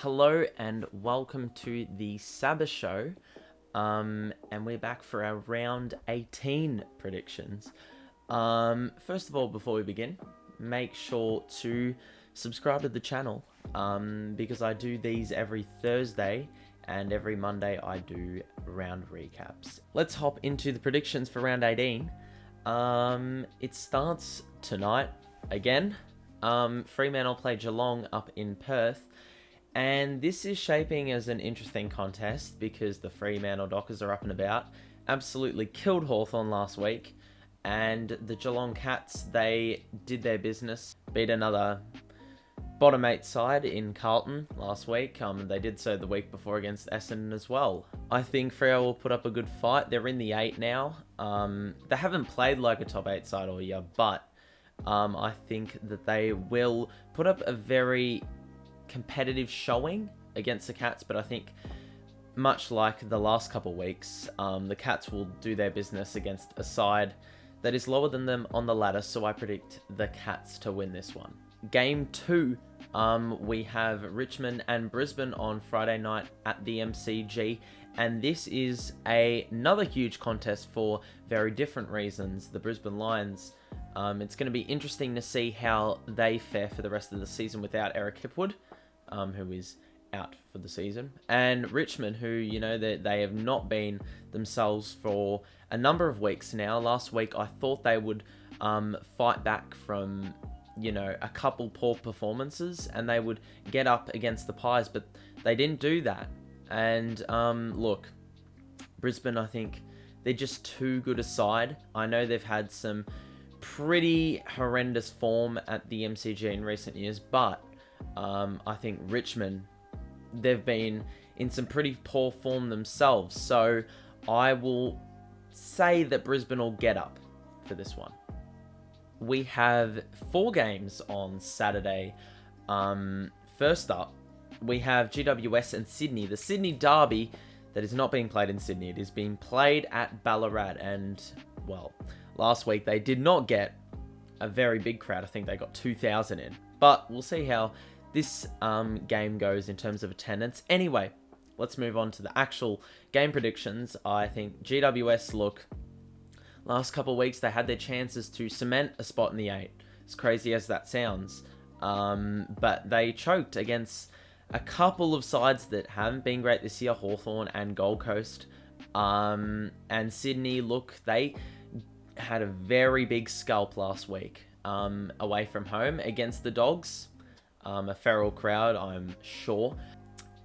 Hello and welcome to the Sabbath Show, and we're back for our round 18 predictions. First of all, before we begin, make sure to subscribe to the channel, because I do these every Thursday, and every Monday I do round recaps. Let's hop into the predictions for round 18. It starts tonight again. Fremantle play Geelong up in Perth. And this is shaping as an interesting contest because the Fremantle Dockers are up and about. Absolutely killed Hawthorn last week. And the Geelong Cats, they did their business. Beat another bottom 8 side in Carlton last week. They did so the week before against Essendon as well. I think Freo will put up a good fight. They're in the 8 now. They haven't played like a top 8 side all year, but I think that they will put up a very competitive showing against the Cats, but I think much like the last couple of weeks, the Cats will do their business against a side that is lower than them on the ladder, so I predict the Cats to win this one. Game 2, we have Richmond and Brisbane on Friday night at the MCG, and this is another huge contest for very different reasons. The Brisbane Lions, it's going to be interesting to see how they fare for the rest of the season without Eric Hipwood, who is out for the season, and Richmond, who, you know, they have not been themselves for a number of weeks now. Last week, I thought they would fight back from, you know, a couple poor performances, and they would get up against the Pies, but they didn't do that. And look, Brisbane, I think they're just too good a side. I know they've had some pretty horrendous form at the MCG in recent years, but I think Richmond, they've been in some pretty poor form themselves. So I will say that Brisbane will get up for this one. We have 4 games on Saturday. First up, we have GWS and Sydney. The Sydney derby that is not being played in Sydney. It is being played at Ballarat. And, well, last week they did not get a very big crowd. I think they got 2,000 in. But we'll see how this game goes in terms of attendance. Anyway, let's move on to the actual game predictions. I think GWS, look, last couple of weeks they had their chances to cement a spot in the 8. As crazy as that sounds. But they choked against a couple of sides that haven't been great this year, Hawthorn and Gold Coast. And Sydney, look, they had a very big scalp last week away from home against the Dogs. A feral crowd, I'm sure.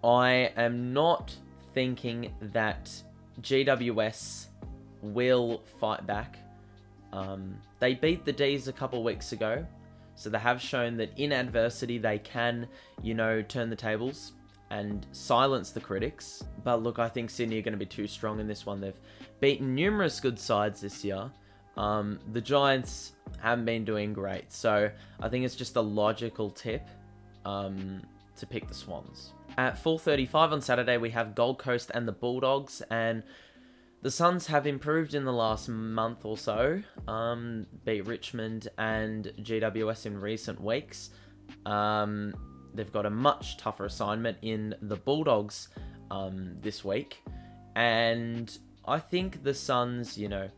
I am not thinking that GWS will fight back. They beat the D's a couple weeks ago, so they have shown that in adversity they can, you know, turn the tables and silence the critics. But look, I think Sydney are going to be too strong in this one. They've beaten numerous good sides this year. The Giants haven't been doing great, so I think it's just a logical tip to pick the Swans. At 4:35 on Saturday, we have Gold Coast and the Bulldogs, and the Suns have improved in the last month or so. Beat Richmond and GWS in recent weeks. They've got a much tougher assignment in the Bulldogs this week, and I think the Suns, you know,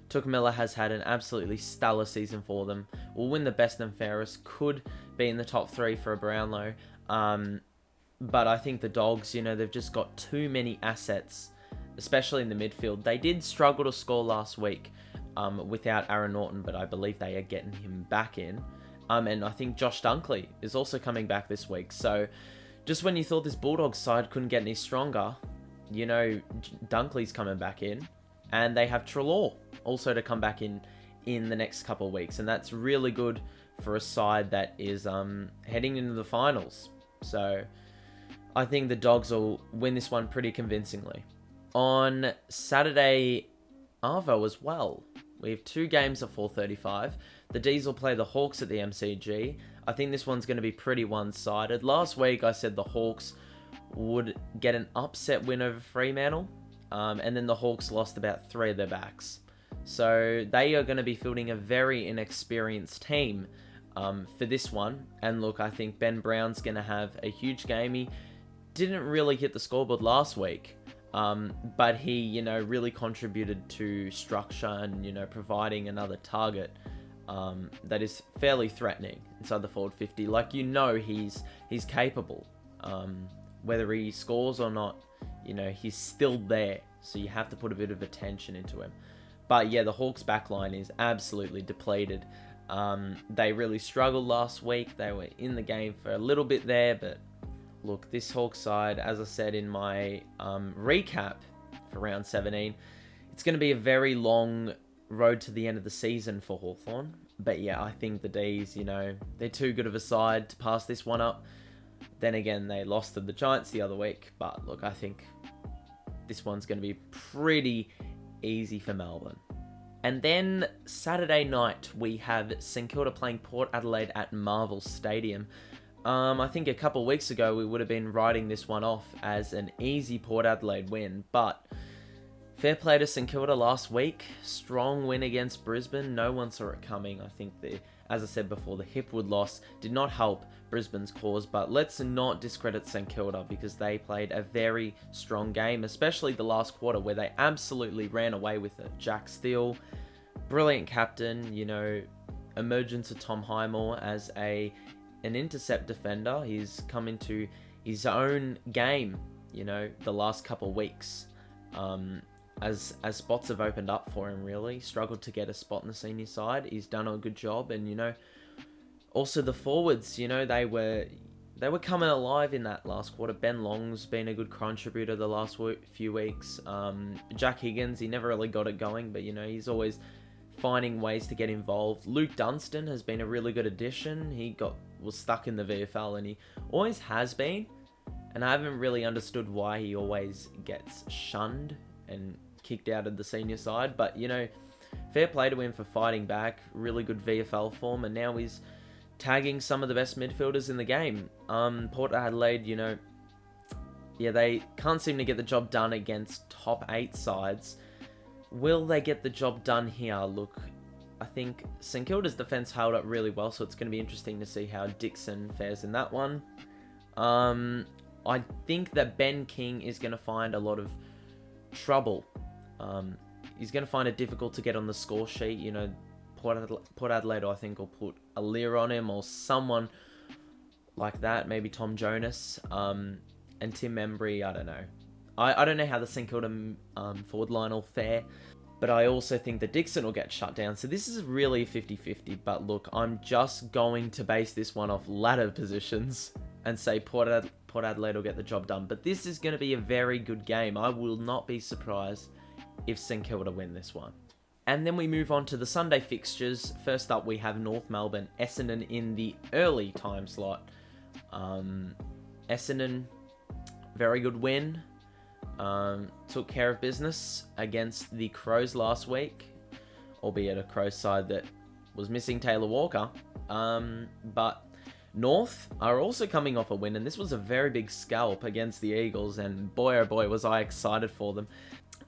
Took Miller has had an absolutely stellar season for them. Will win the best and fairest. Could be in the top 3 for a Brownlow. But I think the Dogs, you know, they've just got too many assets, especially in the midfield. They did struggle to score last week without Aaron Norton, but I believe they are getting him back in. And I think Josh Dunkley is also coming back this week. So just when you thought this Bulldogs side couldn't get any stronger, you know, Dunkley's coming back in. And they have Treloar also to come back in the next couple of weeks. And that's really good for a side that is heading into the finals. So I think the Dogs will win this one pretty convincingly. On Saturday, Arvo as well. We have 2 games at 4:35. The D's will play the Hawks at the MCG. I think this one's going to be pretty one-sided. Last week I said the Hawks would get an upset win over Fremantle. And then the Hawks lost about 3 of their backs. So they are going to be fielding a very inexperienced team for this one. And look, I think Ben Brown's going to have a huge game. He didn't really hit the scoreboard last week. But he, really contributed to structure and, providing another target that is fairly threatening inside the forward 50. Like, he's capable. Whether he scores or not, he's still there. So you have to put a bit of attention into him. But yeah, the Hawks backline is absolutely depleted. They really struggled last week. They were in the game for a little bit there, but look, this Hawks side, as I said in my recap for round 17, it's going to be a very long road to the end of the season for Hawthorn. But yeah, I think the D's, they're too good of a side to pass this one up. Then again, they lost to the Giants the other week. But look, I think this one's going to be pretty easy for Melbourne. And then Saturday night, we have St Kilda playing Port Adelaide at Marvel Stadium. I think a couple of weeks ago, we would have been writing this one off as an easy Port Adelaide win. But fair play to St Kilda last week. Strong win against Brisbane. No one saw it coming. I think, as I said before, the Hipwood loss did not help Brisbane's cause. But let's not discredit St Kilda because they played a very strong game, especially the last quarter where they absolutely ran away with it. Jack Steele, brilliant captain, emergence of Tom Highmore as an intercept defender. He's come into his own game, the last couple of weeks. As spots have opened up for him, really. Struggled to get a spot in the senior side. He's done a good job. And, also the forwards, they were coming alive in that last quarter. Ben Long's been a good contributor the last few weeks. Jack Higgins, he never really got it going, but, he's always finding ways to get involved. Luke Dunstan has been a really good addition. He was stuck in the VFL, and he always has been. And I haven't really understood why he always gets shunned and kicked out of the senior side. But, fair play to him for fighting back. Really good VFL form. And now he's tagging some of the best midfielders in the game. Port Adelaide, they can't seem to get the job done against top 8 sides. Will they get the job done here? Look, I think St Kilda's defence held up really well, so it's going to be interesting to see how Dixon fares in that one. I think that Ben King is going to find a lot of trouble. He's going to find it difficult to get on the score sheet. Port Adelaide, I think, will put a Lear on him or someone like that. Maybe Tom Jonas and Tim Membry. I don't know. I don't know how the St Kilda forward line will fare, but I also think that Dixon will get shut down. So this is really 50-50. But look, I'm just going to base this one off ladder positions and say Port Adelaide will get the job done. But this is going to be a very good game. I will not be surprised if St Kilda win this one. And then we move on to the Sunday fixtures. First up, we have North Melbourne, Essendon in the early time slot. Essendon, very good win. Took care of business against the Crows last week, albeit a Crows side that was missing Taylor Walker. But North are also coming off a win, and this was a very big scalp against the Eagles, and boy oh boy was I excited for them.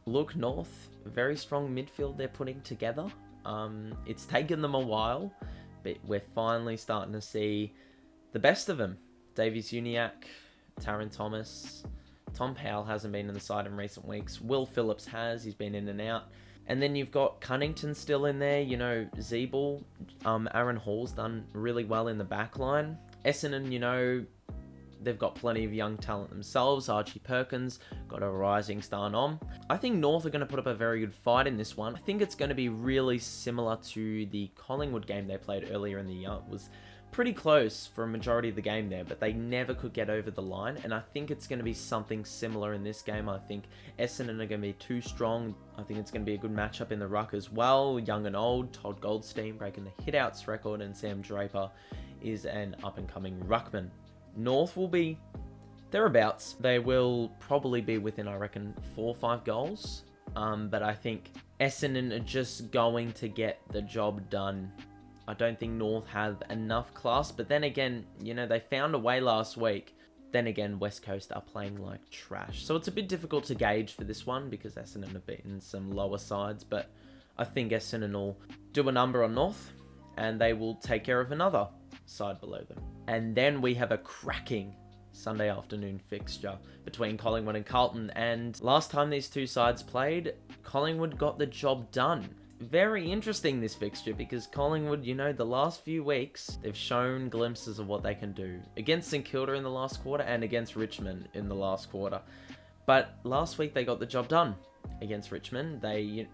Look, North, very strong midfield they're putting together. It's taken them a while, but we're finally starting to see the best of them. Davies Uniacke, Taron Thomas. Tom Powell hasn't been in the side in recent weeks. Will Phillips has. He's been in and out. And then you've got Cunnington still in there. Zeeble. Aaron Hall's done really well in the back line. Essendon, they've got plenty of young talent themselves. Archie Perkins got a rising star nom. I think North are going to put up a very good fight in this one. I think it's going to be really similar to the Collingwood game they played earlier in the year. It was pretty close for a majority of the game there, but they never could get over the line, and I think it's going to be something similar in this game. I think Essendon are going to be too strong. I think it's going to be a good matchup in the ruck as well. Young and old, Todd Goldstein breaking the hitouts record, and Sam Draper is an up-and-coming ruckman. North will be thereabouts. They will probably be within, I reckon, 4 or 5 goals, but I think Essendon are just going to get the job done. I don't think North have enough class, but then again, they found a way last week. Then again, West Coast are playing like trash. So it's a bit difficult to gauge for this one because Essendon have beaten some lower sides, but I think Essendon will do a number on North and they will take care of another side below them. And then we have a cracking Sunday afternoon fixture between Collingwood and Carlton. And last time these two sides played, Collingwood got the job done. Very interesting, this fixture, because Collingwood, the last few weeks, they've shown glimpses of what they can do. Against St Kilda in the last quarter and against Richmond in the last quarter. But last week they got the job done against Richmond. They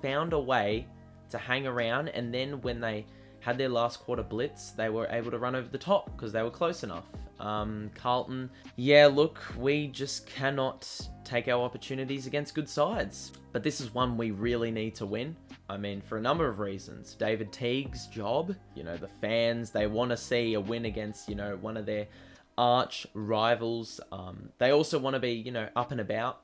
found a way to hang around, and then when they had their last quarter blitz, they were able to run over the top because they were close enough. Carlton, look, we just cannot take our opportunities against good sides. But this is one we really need to win. I mean, for a number of reasons. David Teague's job, the fans, they want to see a win against, one of their arch rivals. They also want to be, up and about.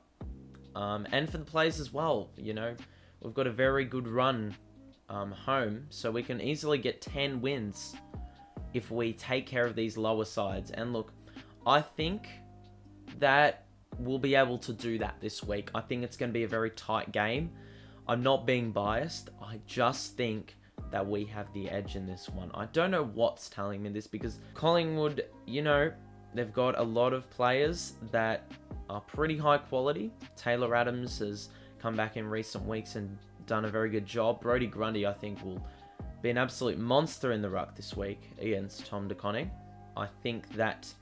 And for the players as well, we've got a very good run home, so we can easily get 10 wins if we take care of these lower sides. And look, I think that we'll be able to do that this week. I think it's going to be a very tight game. I'm not being biased. I just think that we have the edge in this one. I don't know what's telling me this, because Collingwood, they've got a lot of players that are pretty high quality. Taylor Adams has come back in recent weeks and done a very good job. Brodie Grundy, I think, will be an absolute monster in the ruck this week against Tom De Koning. I think that,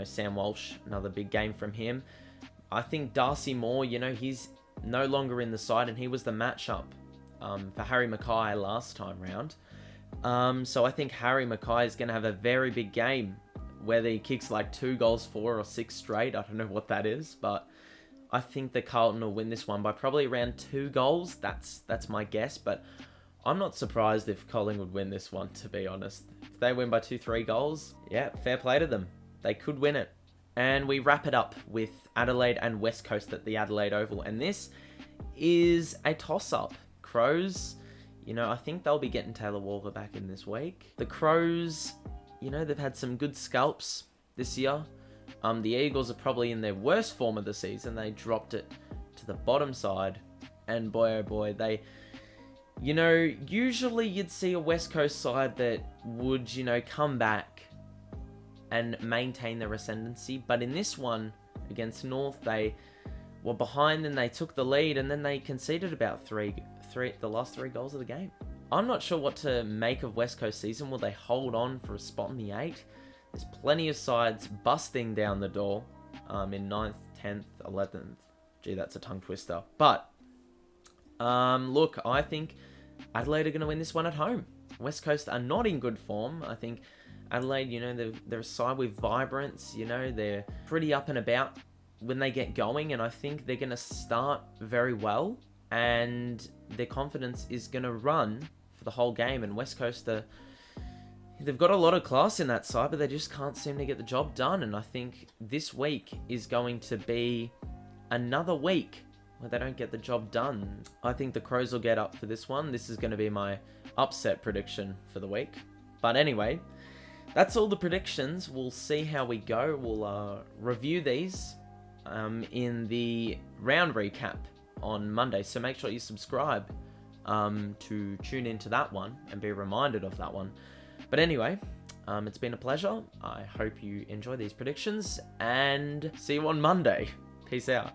Sam Walsh, another big game from him. I think Darcy Moore, he's no longer in the side, and he was the matchup for Harry Mackay last time round. So I think Harry Mackay is going to have a very big game, whether he kicks like 2 goals, 4 or 6 straight. I don't know what that is, but I think the Carlton will win this one by probably around 2 goals. That's my guess, but I'm not surprised if Collingwood win this one, to be honest. If they win by 2-3 goals, fair play to them. They could win it. And we wrap it up with Adelaide and West Coast at the Adelaide Oval. And this is a toss-up. Crows, I think they'll be getting Taylor Walker back in this week. The Crows, they've had some good scalps this year. The Eagles are probably in their worst form of the season. They dropped it to the bottom side. And boy, oh boy, they... usually you'd see a West Coast side that would, come back and maintain their ascendancy. But in this one, against North, they were behind and they took the lead, and then they conceded about the last 3 goals of the game. I'm not sure what to make of West Coast season. Will they hold on for a spot in the 8? There's plenty of sides busting down the door in 9th, 10th, 11th. Gee, that's a tongue twister. But, look, I think Adelaide are going to win this one at home. West Coast are not in good form. I think Adelaide, they're a side with vibrance. They're pretty up and about when they get going. And I think they're going to start very well. And their confidence is going to run for the whole game. And West Coast, they've got a lot of class in that side, but they just can't seem to get the job done. And I think this week is going to be another week where they don't get the job done. I think the Crows will get up for this one. This is going to be my upset prediction for the week. But anyway, that's all the predictions. We'll see how we go. We'll review these in the round recap on Monday. So make sure you subscribe to tune into that one and be reminded of that one. But anyway, it's been a pleasure. I hope you enjoy these predictions, and see you on Monday. Peace out.